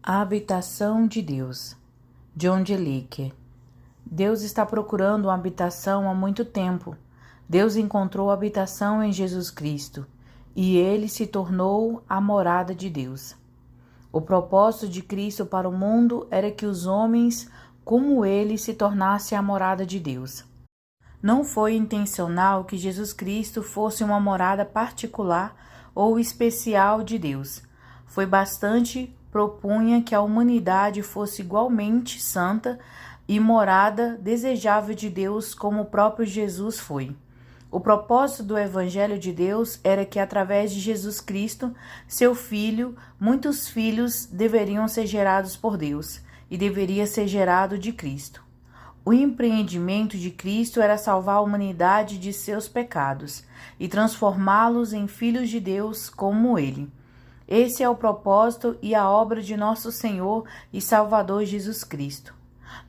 A habitação de Deus. John G. Lake. Deus está procurando uma habitação há muito tempo. Deus encontrou habitação em Jesus Cristo, e ele se tornou a morada de Deus. O propósito de Cristo para o mundo era que os homens, como ele, se tornassem a morada de Deus. Não foi intencional que Jesus Cristo fosse uma morada particular ou especial de Deus. Foi bastante propunha que a humanidade fosse igualmente santa e morada desejável de Deus, como o próprio Jesus foi. O propósito do Evangelho de Deus era que, através de Jesus Cristo, seu Filho, muitos filhos deveriam ser gerados por Deus e deveria ser gerado de Cristo. O empreendimento de Cristo era salvar a humanidade de seus pecados e transformá-los em filhos de Deus como Ele. Esse é o propósito e a obra de nosso Senhor e Salvador Jesus Cristo.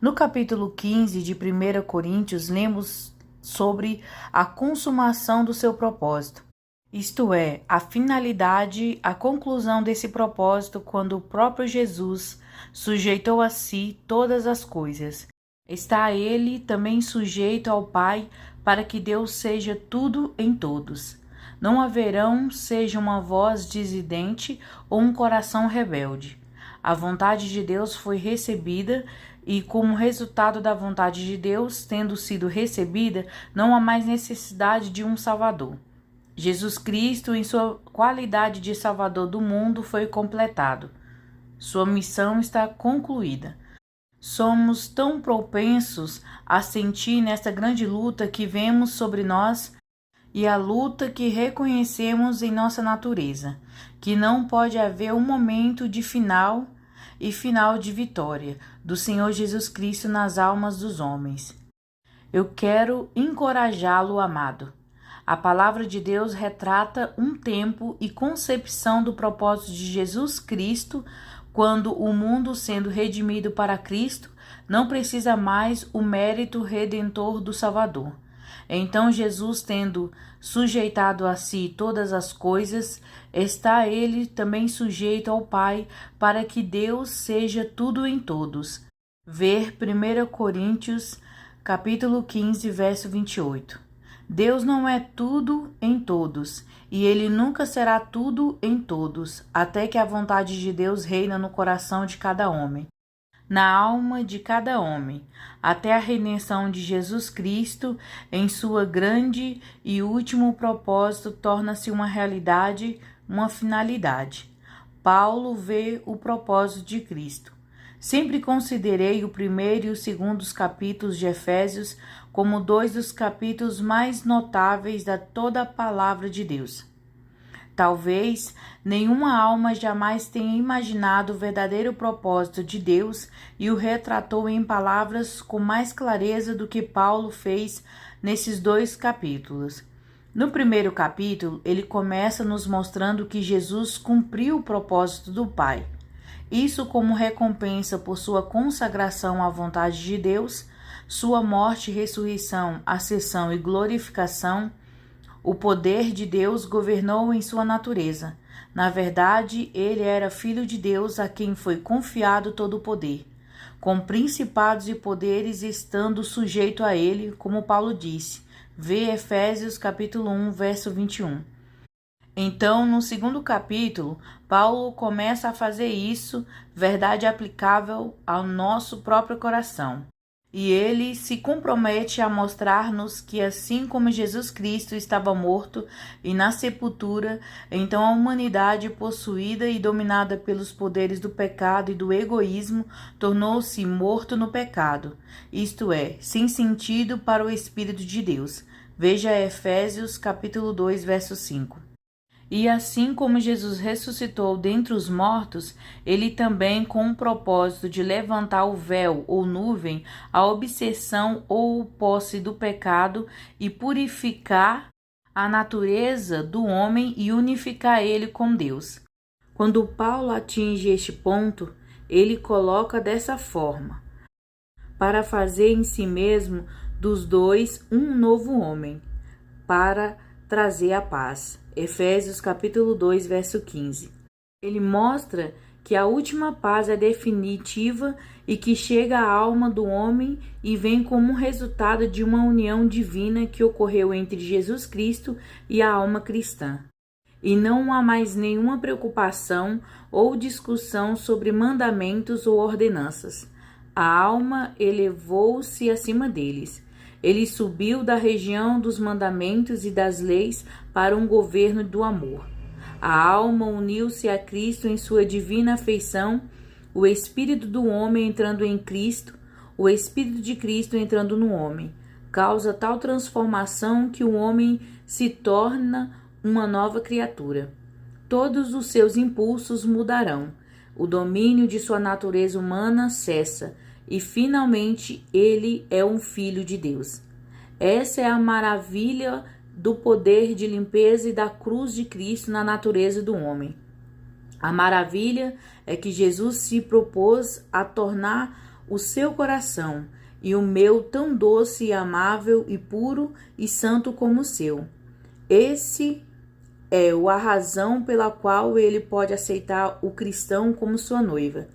No capítulo 15 de 1 Coríntios, lemos sobre a consumação do seu propósito. Isto é, a finalidade, a conclusão desse propósito quando o próprio Jesus sujeitou a si todas as coisas. Está ele também sujeito ao Pai para que Deus seja tudo em todos. Não haverão seja uma voz dissidente ou um coração rebelde. A vontade de Deus foi recebida e, como resultado da vontade de Deus tendo sido recebida, não há mais necessidade de um Salvador. Jesus Cristo, em sua qualidade de Salvador do mundo, foi completado. Sua missão está concluída. Somos tão propensos a sentir nesta grande luta que vemos sobre nós e a luta que reconhecemos em nossa natureza, que não pode haver um momento de final de vitória do Senhor Jesus Cristo nas almas dos homens. Eu quero encorajá-lo, amado. A palavra de Deus retrata um tempo e concepção do propósito de Jesus Cristo, quando o mundo, sendo redimido para Cristo, não precisa mais o mérito redentor do Salvador. Então Jesus, tendo sujeitado a si todas as coisas, está ele também sujeito ao Pai, para que Deus seja tudo em todos. Ver 1 Coríntios, capítulo 15, verso 28. Deus não é tudo em todos, e ele nunca será tudo em todos, até que a vontade de Deus reina no coração de cada homem, na alma de cada homem, até a redenção de Jesus Cristo, em sua grande e último propósito, torna-se uma realidade, uma finalidade. Paulo vê o propósito de Cristo. Sempre considerei o primeiro e o segundo capítulos de Efésios como dois dos capítulos mais notáveis da toda a palavra de Deus. Talvez nenhuma alma jamais tenha imaginado o verdadeiro propósito de Deus e o retratou em palavras com mais clareza do que Paulo fez nesses dois capítulos. No primeiro capítulo, ele começa nos mostrando que Jesus cumpriu o propósito do Pai. Isso como recompensa por sua consagração à vontade de Deus, sua morte, ressurreição, ascensão e glorificação. O poder de Deus governou em sua natureza. Na verdade, ele era filho de Deus, a quem foi confiado todo o poder, com principados e poderes estando sujeito a ele, como Paulo disse. Vê Efésios capítulo 1, verso 21. Então, no segundo capítulo, Paulo começa a fazer isso, verdade aplicável ao nosso próprio coração. E ele se compromete a mostrar-nos que, assim como Jesus Cristo estava morto e na sepultura, então a humanidade, possuída e dominada pelos poderes do pecado e do egoísmo, tornou-se morto no pecado, isto é, sem sentido para o Espírito de Deus. Veja Efésios capítulo 2, verso 5. E assim como Jesus ressuscitou dentre os mortos, ele também, com o propósito de levantar o véu ou nuvem, a obsessão ou posse do pecado e purificar a natureza do homem e unificar ele com Deus. Quando Paulo atinge este ponto, ele coloca dessa forma: para fazer em si mesmo dos dois um novo homem, para trazer a paz. Efésios capítulo 2, verso 15. Ele mostra que a última paz é definitiva e que chega à alma do homem e vem como resultado de uma união divina que ocorreu entre Jesus Cristo e a alma cristã. E não há mais nenhuma preocupação ou discussão sobre mandamentos ou ordenanças. A alma elevou-se acima deles. Ele subiu da região dos mandamentos e das leis para um governo do amor. A alma uniu-se a Cristo em sua divina afeição, o espírito do homem entrando em Cristo, o espírito de Cristo entrando no homem. Causa tal transformação que o homem se torna uma nova criatura. Todos os seus impulsos mudarão. O domínio de sua natureza humana cessa e, finalmente, ele é um filho de Deus. Essa é a maravilha do poder de limpeza e da cruz de Cristo na natureza do homem. A maravilha é que Jesus se propôs a tornar o seu coração e o meu tão doce e amável e puro e santo como o seu. Esse é a razão pela qual ele pode aceitar o cristão como sua noiva.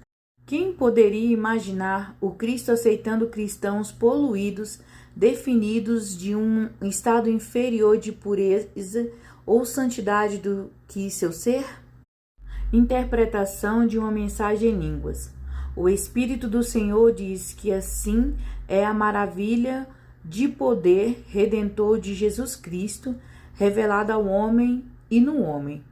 Quem poderia imaginar o Cristo aceitando cristãos poluídos, definidos de um estado inferior de pureza ou santidade do que seu ser? Interpretação de uma mensagem em línguas. O Espírito do Senhor diz que assim é a maravilha de poder redentor de Jesus Cristo, revelada ao homem e no homem.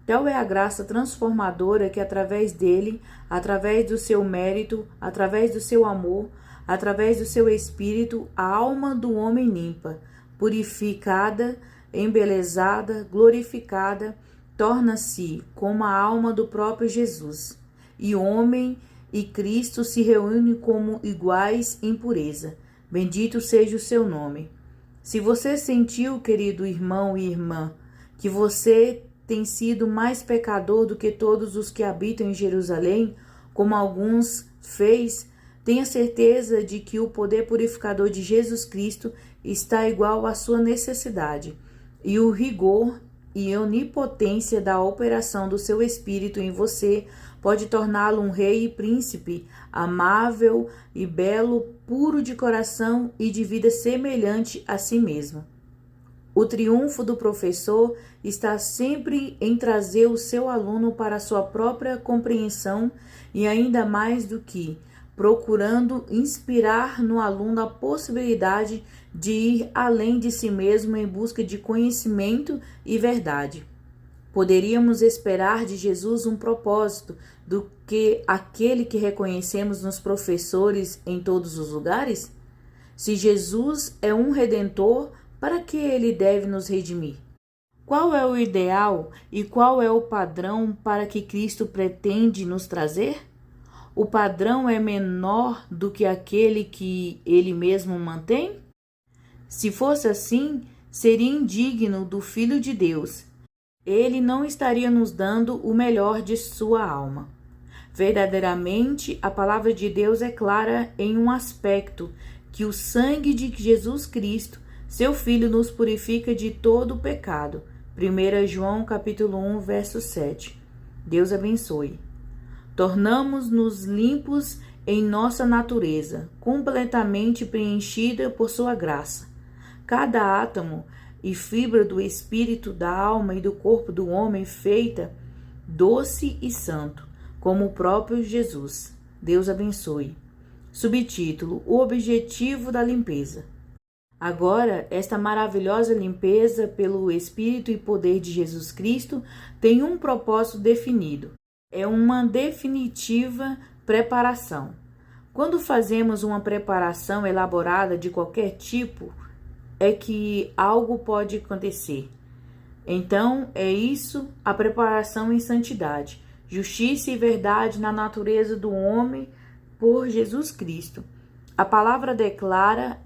Tal é a graça transformadora que através dele, através do seu mérito, através do seu amor, através do seu espírito, a alma do homem limpa, purificada, embelezada, glorificada, torna-se como a alma do próprio Jesus. E homem e Cristo se reúnem como iguais em pureza. Bendito seja o seu nome. Se você sentiu, querido irmão e irmã, que você tem sido mais pecador do que todos os que habitam em Jerusalém, como alguns fez, tenha certeza de que o poder purificador de Jesus Cristo está igual à sua necessidade, e o rigor e onipotência da operação do seu Espírito em você pode torná-lo um rei e príncipe, amável e belo, puro de coração e de vida semelhante a si mesmo. O triunfo do professor está sempre em trazer o seu aluno para a sua própria compreensão e ainda mais do que procurando inspirar no aluno a possibilidade de ir além de si mesmo em busca de conhecimento e verdade. Poderíamos esperar de Jesus um propósito do que aquele que reconhecemos nos professores em todos os lugares? Se Jesus é um redentor, para que ele deve nos redimir? Qual é o ideal e qual é o padrão para que Cristo pretende nos trazer? O padrão é menor do que aquele que ele mesmo mantém? Se fosse assim, seria indigno do Filho de Deus. Ele não estaria nos dando o melhor de sua alma. Verdadeiramente, a palavra de Deus é clara em um aspecto, que o sangue de Jesus Cristo, seu Filho, nos purifica de todo o pecado. 1 João capítulo 1, verso 7. Deus abençoe. Tornamos-nos limpos em nossa natureza, completamente preenchida por sua graça. Cada átomo e fibra do espírito, da alma e do corpo do homem feita doce e santo, como o próprio Jesus. Deus abençoe. Subtítulo: O objetivo da limpeza. Agora, esta maravilhosa limpeza pelo Espírito e poder de Jesus Cristo tem um propósito definido. É uma definitiva preparação. Quando fazemos uma preparação elaborada de qualquer tipo, é que algo pode acontecer. Então, é isso a preparação em santidade, justiça e verdade na natureza do homem por Jesus Cristo. A palavra declara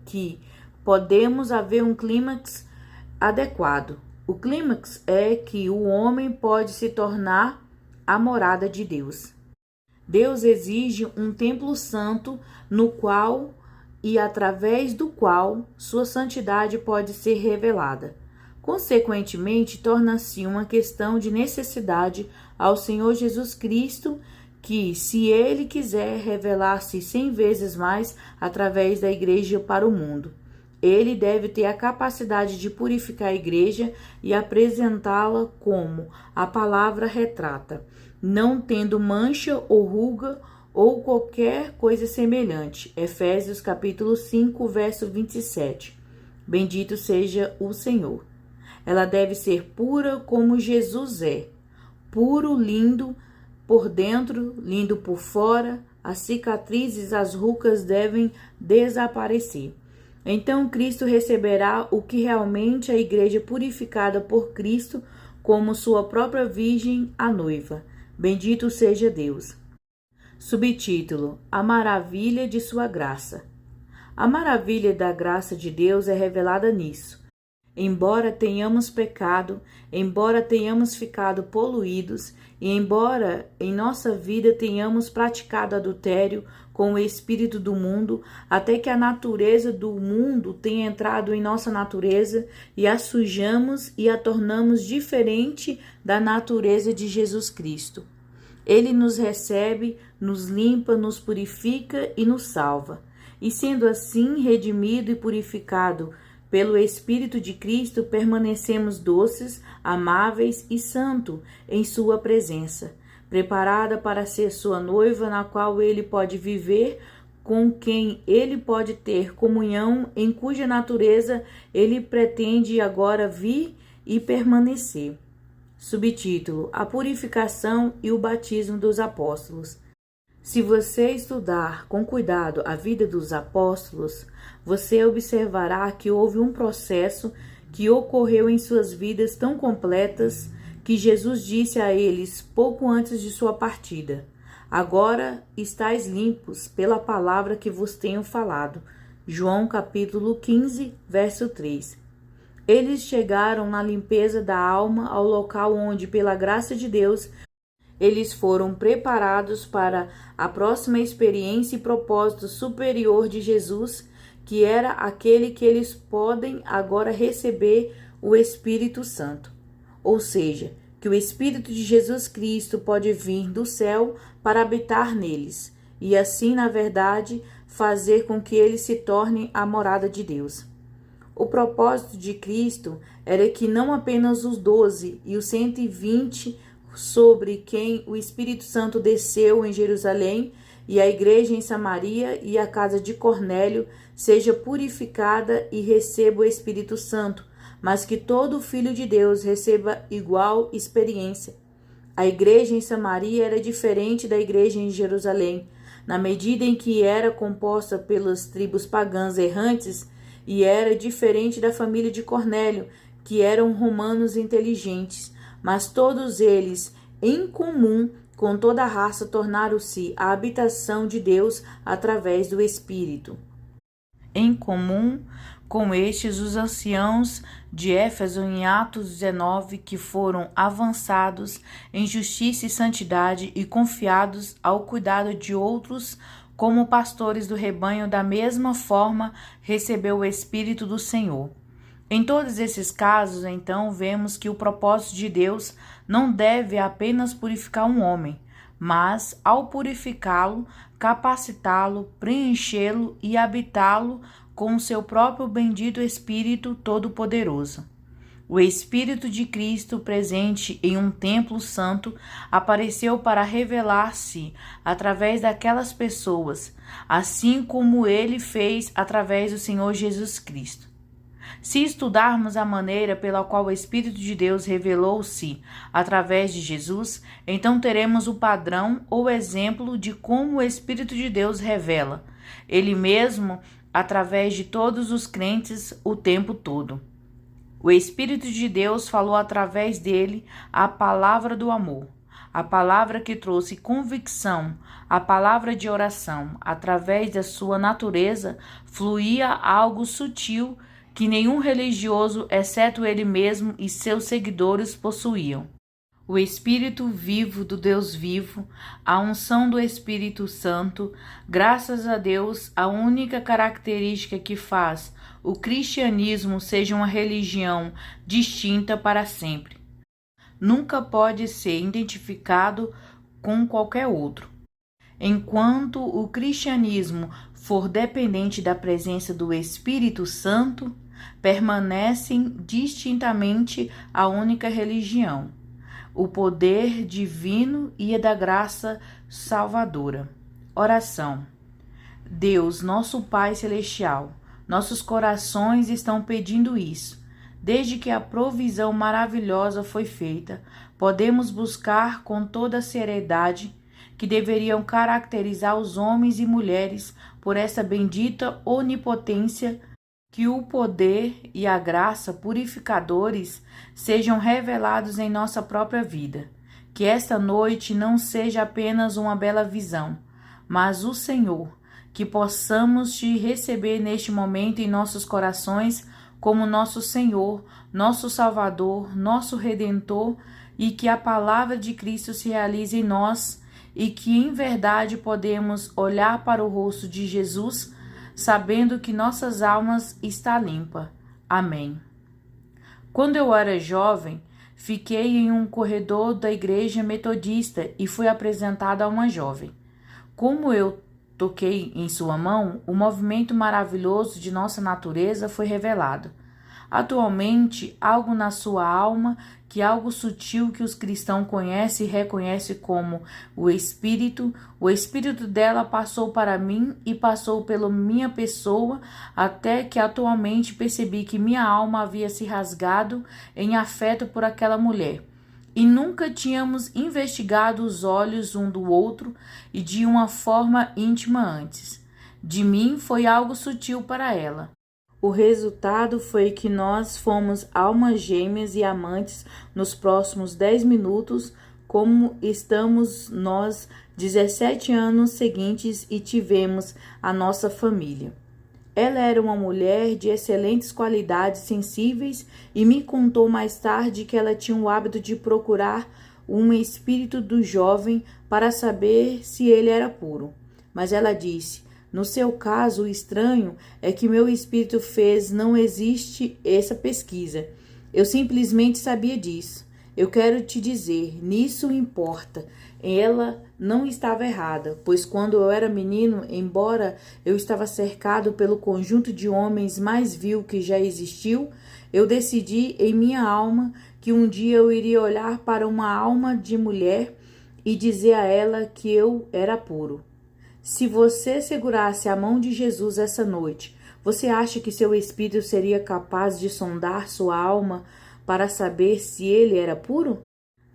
que podemos haver um clímax adequado. O clímax é que o homem pode se tornar a morada de Deus. Deus exige um templo santo no qual e através do qual sua santidade pode ser revelada. Consequentemente, torna-se uma questão de necessidade ao Senhor Jesus Cristo que, se Ele quiser revelar-se 100 vezes mais através da igreja para o mundo, Ele deve ter a capacidade de purificar a igreja e apresentá-la como a palavra retrata, não tendo mancha ou ruga ou qualquer coisa semelhante. Efésios capítulo 5, verso 27. Bendito seja o Senhor. Ela deve ser pura como Jesus é, puro, lindo por dentro, lindo por fora. As cicatrizes, as rugas devem desaparecer. Então Cristo receberá o que realmente a igreja purificada por Cristo como sua própria virgem, a noiva. Bendito seja Deus. Subtítulo: A maravilha de sua graça. A maravilha da graça de Deus é revelada nisso. Embora tenhamos pecado, embora tenhamos ficado poluídos, e embora em nossa vida tenhamos praticado adultério com o espírito do mundo, até que a natureza do mundo tenha entrado em nossa natureza e a sujamos e a tornamos diferente da natureza de Jesus Cristo. Ele nos recebe, nos limpa, nos purifica e nos salva. E sendo assim redimido e purificado pelo Espírito de Cristo, permanecemos doces, amáveis e santos em sua presença, preparada para ser sua noiva, na qual ele pode viver, com quem ele pode ter comunhão, em cuja natureza ele pretende agora vir e permanecer. Subtítulo: A purificação e o batismo dos apóstolos. Se você estudar com cuidado a vida dos apóstolos, você observará que houve um processo que ocorreu em suas vidas tão completas que Jesus disse a eles pouco antes de sua partida: Agora estáis limpos pela palavra que vos tenho falado. João capítulo 15, verso 3. Eles chegaram na limpeza da alma ao local onde, pela graça de Deus, eles foram preparados para a próxima experiência e propósito superior de Jesus, que era aquele que eles podem agora receber o Espírito Santo. Ou seja, que o Espírito de Jesus Cristo pode vir do céu para habitar neles, e assim, na verdade, fazer com que eles se tornem a morada de Deus. O propósito de Cristo era que não apenas os 12 e os 120 sobre quem o Espírito Santo desceu em Jerusalém, e a igreja em Samaria e a casa de Cornélio seja purificada e receba o Espírito Santo, mas que todo filho de Deus receba igual experiência. A igreja em Samaria era diferente da igreja em Jerusalém, na medida em que era composta pelas tribos pagãs errantes, e era diferente da família de Cornélio, que eram romanos inteligentes. Mas todos eles, em comum, com toda a raça, tornaram-se a habitação de Deus através do Espírito. Em comum com estes, os anciãos de Éfeso, em Atos 19, que foram avançados em justiça e santidade e confiados ao cuidado de outros como pastores do rebanho, da mesma forma recebeu o Espírito do Senhor. Em todos esses casos, então, vemos que o propósito de Deus não deve apenas purificar um homem, mas, ao purificá-lo, capacitá-lo, preenchê-lo e habitá-lo com o seu próprio bendito Espírito Todo-Poderoso. O Espírito de Cristo, presente em um templo santo, apareceu para revelar-se através daquelas pessoas, assim como ele fez através do Senhor Jesus Cristo. Se estudarmos a maneira pela qual o Espírito de Deus revelou-se através de Jesus, então teremos o padrão ou exemplo de como o Espírito de Deus revela Ele mesmo através de todos os crentes o tempo todo. O Espírito de Deus falou através dele a palavra do amor, a palavra que trouxe convicção, a palavra de oração. Através da sua natureza fluía algo sutil que nenhum religioso, exceto ele mesmo e seus seguidores, possuíam. O Espírito vivo do Deus vivo, a unção do Espírito Santo, graças a Deus, a única característica que faz o cristianismo seja uma religião distinta para sempre. Nunca pode ser identificado com qualquer outro. Enquanto o cristianismo for dependente da presença do Espírito Santo, permanecem distintamente a única religião, o poder divino e a da graça salvadora. Oração. Deus, nosso Pai Celestial, nossos corações estão pedindo isso. Desde que a provisão maravilhosa foi feita, podemos buscar com toda a seriedade que deveriam caracterizar os homens e mulheres por essa bendita onipotência, que o poder e a graça purificadores sejam revelados em nossa própria vida. Que esta noite não seja apenas uma bela visão, mas o Senhor, que possamos te receber neste momento em nossos corações como nosso Senhor, nosso Salvador, nosso Redentor, e que a palavra de Cristo se realize em nós e que em verdade podemos olhar para o rosto de Jesus, sabendo que nossas almas está limpa. Amém. Quando eu era jovem, fiquei em um corredor da igreja metodista e fui apresentado a uma jovem. Como eu toquei em sua mão, o movimento maravilhoso de nossa natureza foi revelado. Atualmente, algo na sua alma, algo sutil que os cristãos conhecem e reconhecem como o Espírito dela passou para mim e passou pela minha pessoa, até que atualmente percebi que minha alma havia se rasgado em afeto por aquela mulher. E nunca tínhamos investigado os olhos um do outro e de uma forma íntima antes. De mim foi algo sutil para ela. O resultado foi que nós fomos almas gêmeas e amantes nos próximos 10 minutos, como estamos nós 17 anos seguintes e tivemos a nossa família. Ela era uma mulher de excelentes qualidades sensíveis e me contou mais tarde que ela tinha o hábito de procurar um espírito do jovem para saber se ele era puro. Mas ela disse: no seu caso, o estranho é que meu espírito fez, não existe essa pesquisa. Eu simplesmente sabia disso. Eu quero te dizer, nisso importa. Ela não estava errada, pois quando eu era menino, embora eu estava cercado pelo conjunto de homens mais vil que já existiu, eu decidi em minha alma que um dia eu iria olhar para uma alma de mulher e dizer a ela que eu era puro. Se você segurasse a mão de Jesus essa noite, você acha que seu espírito seria capaz de sondar sua alma para saber se ele era puro?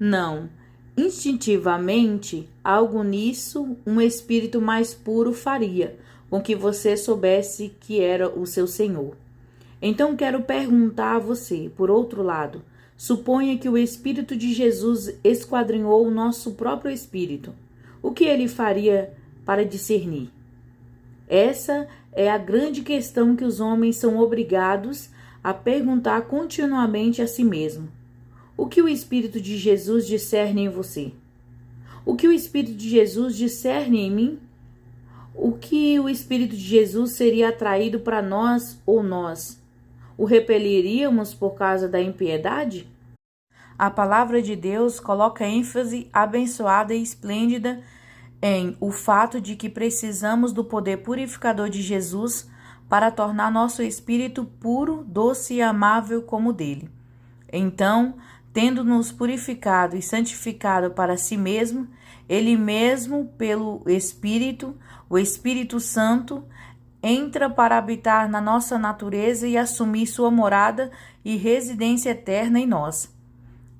Não. Instintivamente, algo nisso um espírito mais puro faria, com que você soubesse que era o seu Senhor. Então quero perguntar a você, por outro lado, suponha que o Espírito de Jesus esquadrinhou o nosso próprio espírito. O que ele faria para discernir? Essa é a grande questão que os homens são obrigados a perguntar continuamente a si mesmo. O que o Espírito de Jesus discerne em você? O que o Espírito de Jesus discerne em mim? O que o Espírito de Jesus seria atraído para nós ou nós? O repeliríamos por causa da impiedade? A palavra de Deus coloca ênfase abençoada e esplêndida em o fato de que precisamos do poder purificador de Jesus para tornar nosso espírito puro, doce e amável como o dele. Então, tendo-nos purificado e santificado para si mesmo, ele mesmo, pelo Espírito, o Espírito Santo, entra para habitar na nossa natureza e assumir sua morada e residência eterna em nós.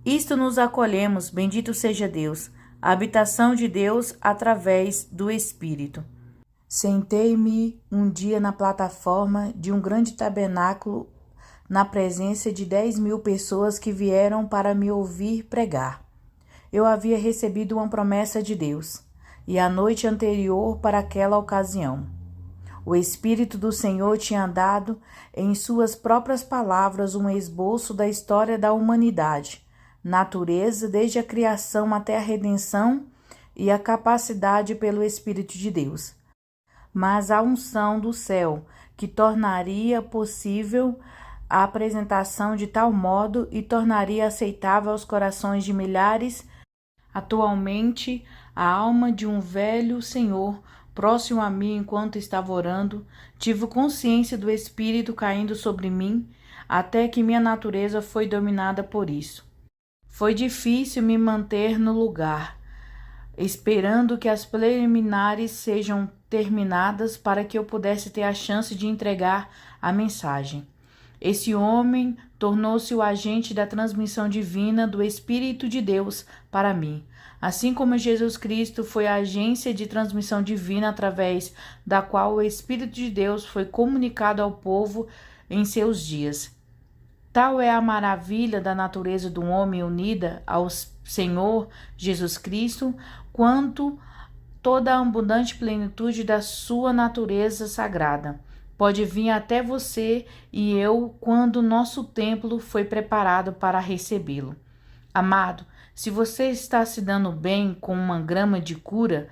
Isto nos acolhemos, bendito seja Deus, a habitação de Deus através do Espírito. Sentei-me um dia na plataforma de um grande tabernáculo na presença de 10.000 pessoas que vieram para me ouvir pregar. Eu havia recebido uma promessa de Deus, e a noite anterior para aquela ocasião, o Espírito do Senhor tinha dado, em suas próprias palavras, um esboço da história da humanidade, natureza desde a criação até a redenção e a capacidade pelo Espírito de Deus. Mas a unção do céu, que tornaria possível a apresentação de tal modo e tornaria aceitável aos corações de milhares. Atualmente, a alma de um velho senhor próximo a mim enquanto estava orando, tive consciência do Espírito caindo sobre mim, até que minha natureza foi dominada por isso. Foi difícil me manter no lugar, esperando que as preliminares sejam terminadas para que eu pudesse ter a chance de entregar a mensagem. Esse homem tornou-se o agente da transmissão divina do Espírito de Deus para mim, assim como Jesus Cristo foi a agência de transmissão divina através da qual o Espírito de Deus foi comunicado ao povo em seus dias. Tal é a maravilha da natureza do homem unida ao Senhor Jesus Cristo, quanto toda a abundante plenitude da sua natureza sagrada pode vir até você e eu quando nosso templo foi preparado para recebê-lo. Amado, se você está se dando bem com uma grama de cura,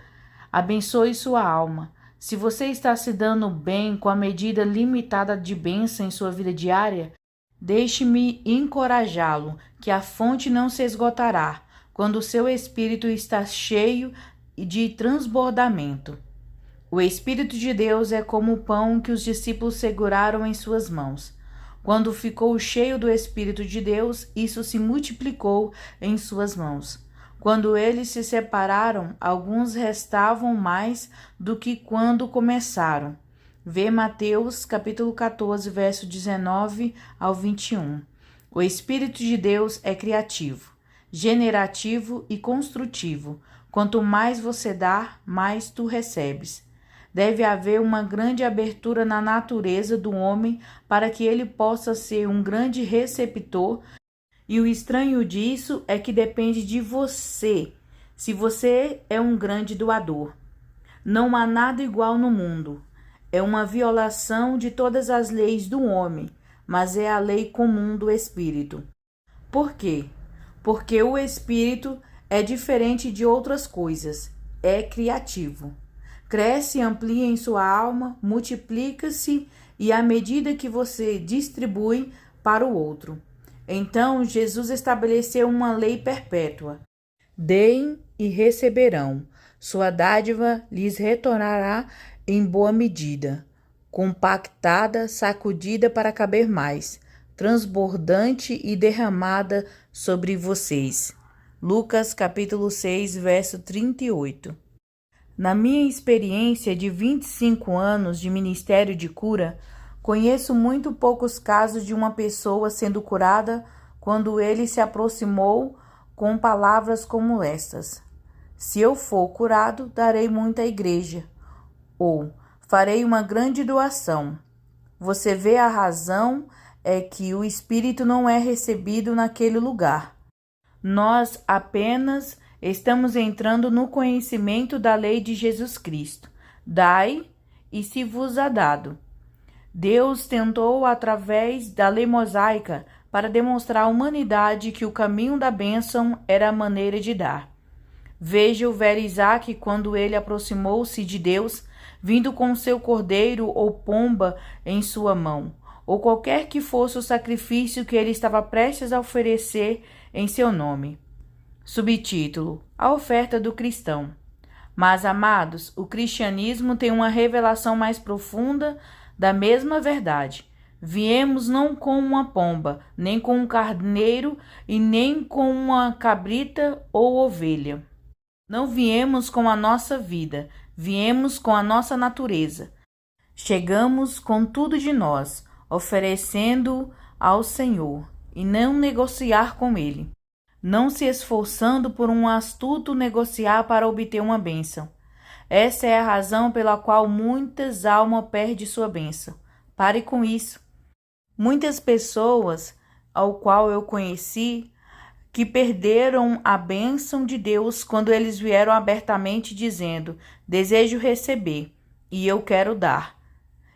abençoe sua alma. Se você está se dando bem com a medida limitada de bênção em sua vida diária, deixe-me encorajá-lo, que a fonte não se esgotará quando o seu espírito está cheio de transbordamento. O Espírito de Deus é como o pão que os discípulos seguraram em suas mãos. Quando ficou cheio do Espírito de Deus, isso se multiplicou em suas mãos. Quando eles se separaram, alguns restavam mais do que quando começaram. Vê Mateus capítulo 14, verso 19 ao 21. O Espírito de Deus é criativo, generativo e construtivo. Quanto mais você dá, mais tu recebes. Deve haver uma grande abertura na natureza do homem para que ele possa ser um grande receptor, e o estranho disso é que depende de você, se você é um grande doador. Não há nada igual no mundo. É uma violação de todas as leis do homem, mas é a lei comum do Espírito. Por quê? Porque o Espírito é diferente de outras coisas, é criativo. Cresce e amplia em sua alma, multiplica-se e à medida que você distribui para o outro. Então, Jesus estabeleceu uma lei perpétua. Deem e receberão. Sua dádiva lhes retornará em boa medida, compactada, sacudida para caber mais, transbordante e derramada sobre vocês. Lucas capítulo 6, verso 38. Na minha experiência de 25 anos de ministério de cura, conheço muito poucos casos de uma pessoa sendo curada quando ele se aproximou com palavras como estas: se eu for curado, darei muito à igreja, ou farei uma grande doação. Você vê, a razão é que o Espírito não é recebido naquele lugar. Nós apenas estamos entrando no conhecimento da lei de Jesus Cristo. Dai e se vos há dado. Deus tentou, através da lei mosaica, para demonstrar à humanidade que o caminho da bênção era a maneira de dar. Veja o velho Isaque quando ele aproximou-se de Deus, vindo com seu cordeiro ou pomba em sua mão, ou qualquer que fosse o sacrifício que ele estava prestes a oferecer em seu nome. Subtítulo: A oferta do cristão. Mas, amados, o cristianismo tem uma revelação mais profunda da mesma verdade. Viemos não com uma pomba, nem com um carneiro e nem com uma cabrita ou ovelha. Não viemos com a nossa vida, viemos com a nossa natureza. Chegamos com tudo de nós, oferecendo ao Senhor, e não negociar com Ele. Não se esforçando por um astuto negociar para obter uma bênção. Essa é a razão pela qual muitas almas perdem sua bênção. Pare com isso. Muitas pessoas, ao qual eu conheci, que perderam a bênção de Deus quando eles vieram abertamente dizendo: desejo receber e eu quero dar.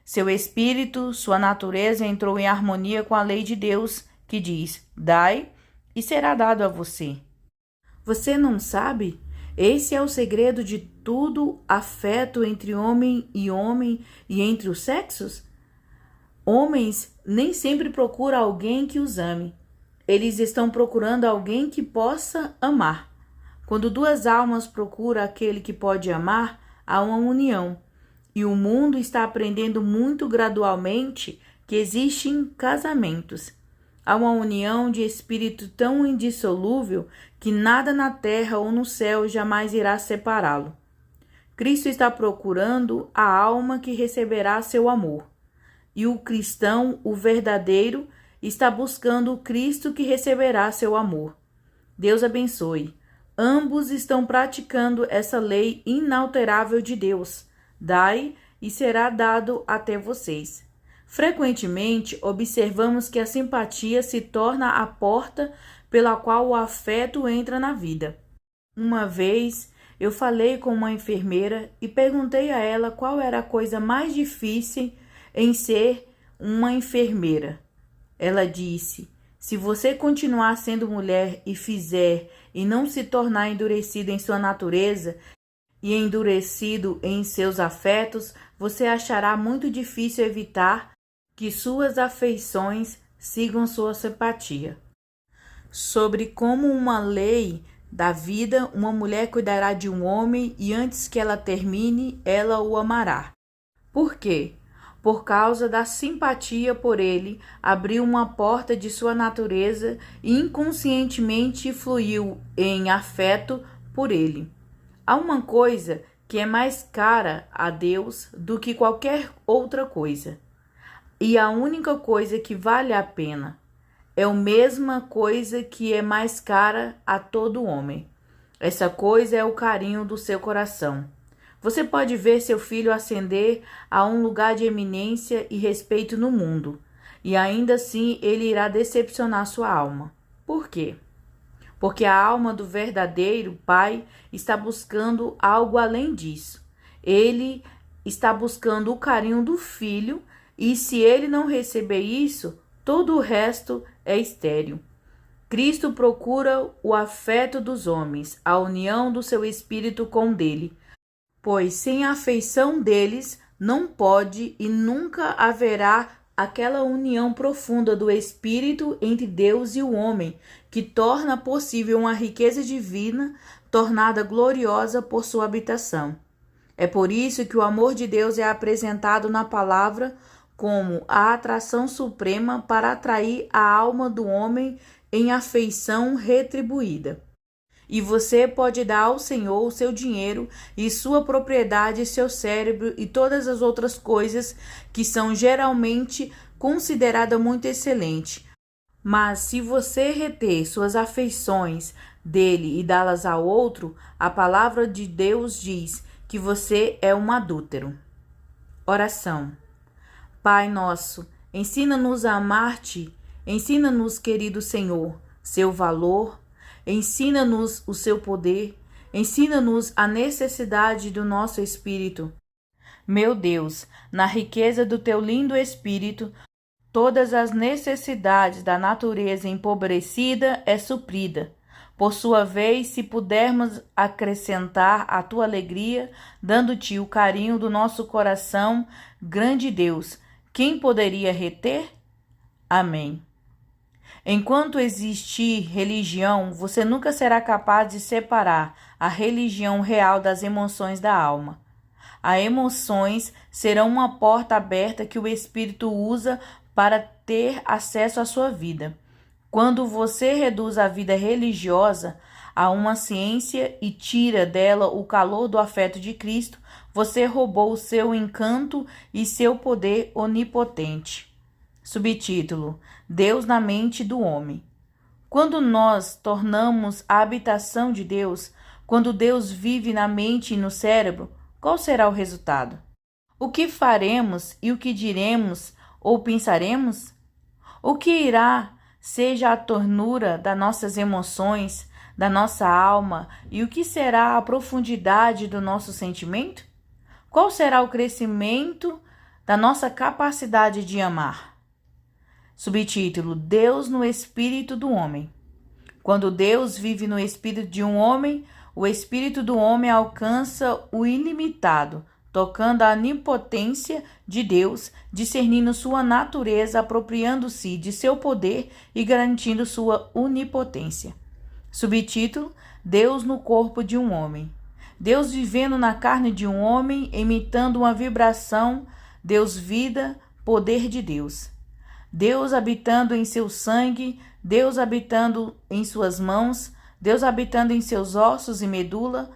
Seu espírito, sua natureza entrou em harmonia com a lei de Deus, que diz: dai e será dado a você. Você não sabe? Esse é o segredo de tudo afeto entre homem e entre os sexos. Homens nem sempre procuram alguém que os ame. Eles estão procurando alguém que possa amar. Quando duas almas procuram aquele que pode amar, há uma união. E o mundo está aprendendo muito gradualmente que existem casamentos. Há uma união de espírito tão indissolúvel que nada na terra ou no céu jamais irá separá-lo. Cristo está procurando a alma que receberá seu amor. E o cristão, o verdadeiro, está buscando o Cristo que receberá seu amor. Deus abençoe. Ambos estão praticando essa lei inalterável de Deus. Dai e será dado até vocês. Frequentemente, observamos que a simpatia se torna a porta pela qual o afeto entra na vida. Uma vez, eu falei com uma enfermeira e perguntei a ela qual era a coisa mais difícil em ser uma enfermeira. Ela disse: se você continuar sendo mulher e fizer e não se tornar endurecido em sua natureza e endurecido em seus afetos, você achará muito difícil evitar que suas afeições sigam sua simpatia. Sobre como uma lei da vida, uma mulher cuidará de um homem e antes que ela termine, ela o amará. Por quê? Por causa da simpatia por ele, abriu uma porta de sua natureza e inconscientemente fluiu em afeto por ele. Há uma coisa que é mais cara a Deus do que qualquer outra coisa. E a única coisa que vale a pena é a mesma coisa que é mais cara a todo homem. Essa coisa é o carinho do seu coração. Você pode ver seu filho ascender a um lugar de eminência e respeito no mundo, e ainda assim ele irá decepcionar sua alma. Por quê? Porque a alma do verdadeiro pai está buscando algo além disso. Ele está buscando o carinho do filho, e se ele não receber isso, todo o resto é estéril. Cristo procura o afeto dos homens, a união do seu espírito com o dele, pois sem a afeição deles não pode e nunca haverá aquela união profunda do espírito entre Deus e o homem, que torna possível uma riqueza divina tornada gloriosa por sua habitação. É por isso que o amor de Deus é apresentado na palavra como a atração suprema para atrair a alma do homem em afeição retribuída. E você pode dar ao Senhor o seu dinheiro e sua propriedade, seu cérebro e todas as outras coisas que são geralmente consideradas muito excelentes. Mas se você reter suas afeições dele e dá-las a outro, a palavra de Deus diz que você é um adúltero. Oração. Pai nosso, ensina-nos a amar-te, ensina-nos, querido Senhor, seu valor, ensina-nos o seu poder, ensina-nos a necessidade do nosso espírito. Meu Deus, na riqueza do teu lindo espírito, todas as necessidades da natureza empobrecida é suprida. Por sua vez, se pudermos acrescentar a tua alegria, dando-te o carinho do nosso coração, grande Deus, quem poderia reter? Amém. Enquanto existir religião, você nunca será capaz de separar a religião real das emoções da alma. As emoções serão uma porta aberta que o Espírito usa para ter acesso à sua vida. Quando você reduz a vida religiosa a uma ciência e tira dela o calor do afeto de Cristo, você roubou o seu encanto e seu poder onipotente. Subtítulo: Deus na mente do homem. Quando nós tornamos a habitação de Deus, quando Deus vive na mente e no cérebro, qual será o resultado? O que faremos e o que diremos ou pensaremos? O que irá seja a ternura das nossas emoções, da nossa alma, e o que será a profundidade do nosso sentimento? Qual será o crescimento da nossa capacidade de amar? Subtítulo: Deus no espírito do homem. Quando Deus vive no espírito de um homem, o espírito do homem alcança o ilimitado, tocando a onipotência de Deus, discernindo sua natureza, apropriando-se de seu poder e garantindo sua onipotência. Subtítulo: Deus no corpo de um homem. Deus vivendo na carne de um homem, imitando uma vibração, Deus vida, poder de Deus. Deus habitando em seu sangue, Deus habitando em suas mãos, Deus habitando em seus ossos e medula,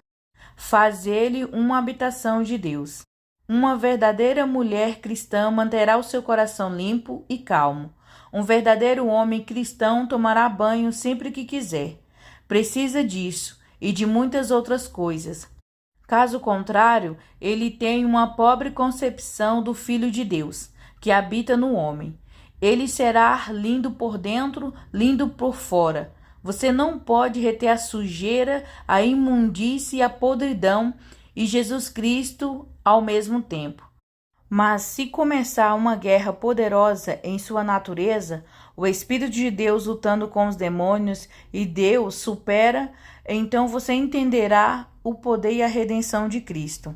faz ele uma habitação de Deus. Uma verdadeira mulher cristã manterá o seu coração limpo e calmo. Um verdadeiro homem cristão tomará banho sempre que quiser. Precisa disso e de muitas outras coisas. Caso contrário, ele tem uma pobre concepção do Filho de Deus, que habita no homem. Ele será lindo por dentro, lindo por fora. Você não pode reter a sujeira, a imundície e a podridão e Jesus Cristo ao mesmo tempo. Mas se começar uma guerra poderosa em sua natureza, o Espírito de Deus lutando com os demônios e Deus supera, então você entenderá o poder e a redenção de Cristo.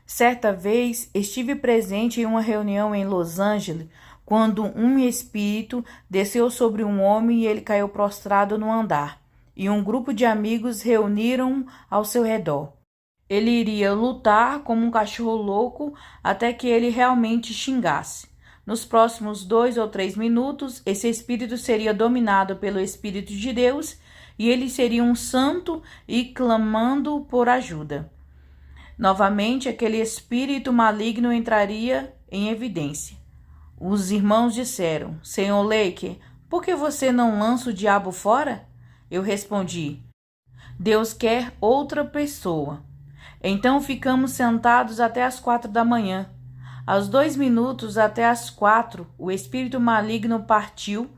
Certa vez estive presente em uma reunião em Los Angeles, quando um espírito desceu sobre um homem e ele caiu prostrado no andar, e um grupo de amigos reuniram ao seu redor. Ele iria lutar como um cachorro louco até que ele realmente xingasse. Nos próximos 2 ou 3 minutos, esse espírito seria dominado pelo Espírito de Deus e ele seria um santo e clamando por ajuda. Novamente, aquele espírito maligno entraria em evidência. Os irmãos disseram: Senhor Lake, por que você não lança o diabo fora? Eu respondi: Deus quer outra pessoa. Então ficamos sentados até as 4 da manhã. Aos 2 minutos até as 4, o espírito maligno partiu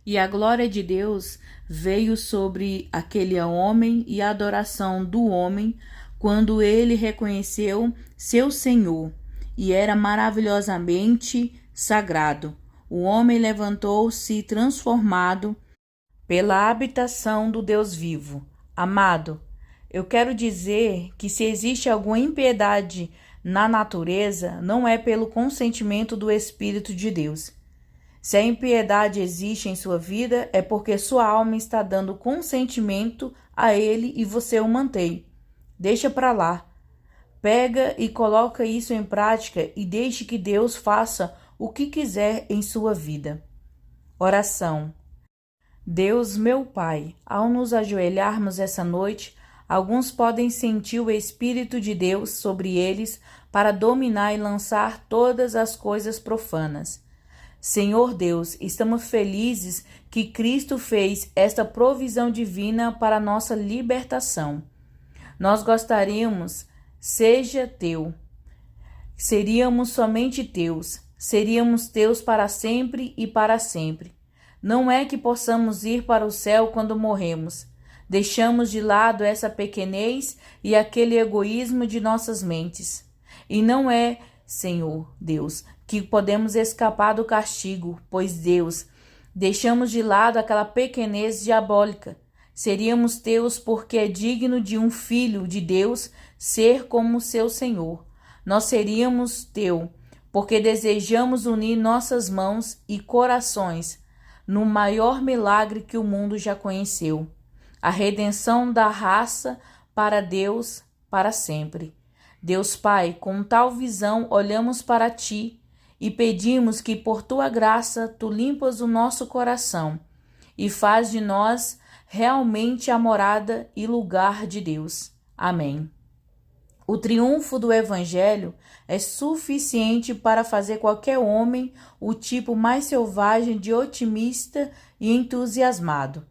e a glória de Deus veio sobre aquele homem e a adoração do homem quando ele reconheceu seu Senhor e era maravilhosamente sagrado. O homem levantou-se transformado pela habitação do Deus vivo. Amado, eu quero dizer que se existe alguma impiedade na natureza, não é pelo consentimento do Espírito de Deus. Se a impiedade existe em sua vida, é porque sua alma está dando consentimento a ele e você o mantém. Deixa para lá. Pega e coloca isso em prática e deixe que Deus faça o que quiser em sua vida. Oração. Deus, meu Pai, ao nos ajoelharmos essa noite, alguns podem sentir o Espírito de Deus sobre eles para dominar e lançar todas as coisas profanas. Senhor Deus, estamos felizes que Cristo fez esta provisão divina para nossa libertação. Nós gostaríamos, seja teu. Seríamos somente teus. Seríamos teus para sempre e para sempre. Não é que possamos ir para o céu quando morremos. Deixamos de lado essa pequenez e aquele egoísmo de nossas mentes. E não é, Senhor Deus, que podemos escapar do castigo, pois Deus, deixamos de lado aquela pequenez diabólica. Seríamos teus porque é digno de um filho de Deus ser como seu Senhor. Nós seríamos teu, porque desejamos unir nossas mãos e corações no maior milagre que o mundo já conheceu, a redenção da raça para Deus para sempre. Deus Pai, com tal visão olhamos para Ti e pedimos que por Tua graça Tu limpas o nosso coração e faz de nós realmente a morada e lugar de Deus. Amém. O triunfo do Evangelho é suficiente para fazer qualquer homem o tipo mais selvagem de otimista e entusiasmado.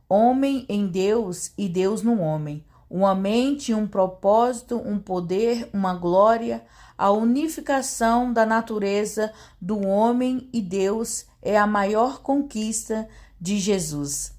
Homem em Deus e Deus no homem. Uma mente, um propósito, um poder, uma glória. A unificação da natureza do homem e Deus é a maior conquista de Jesus.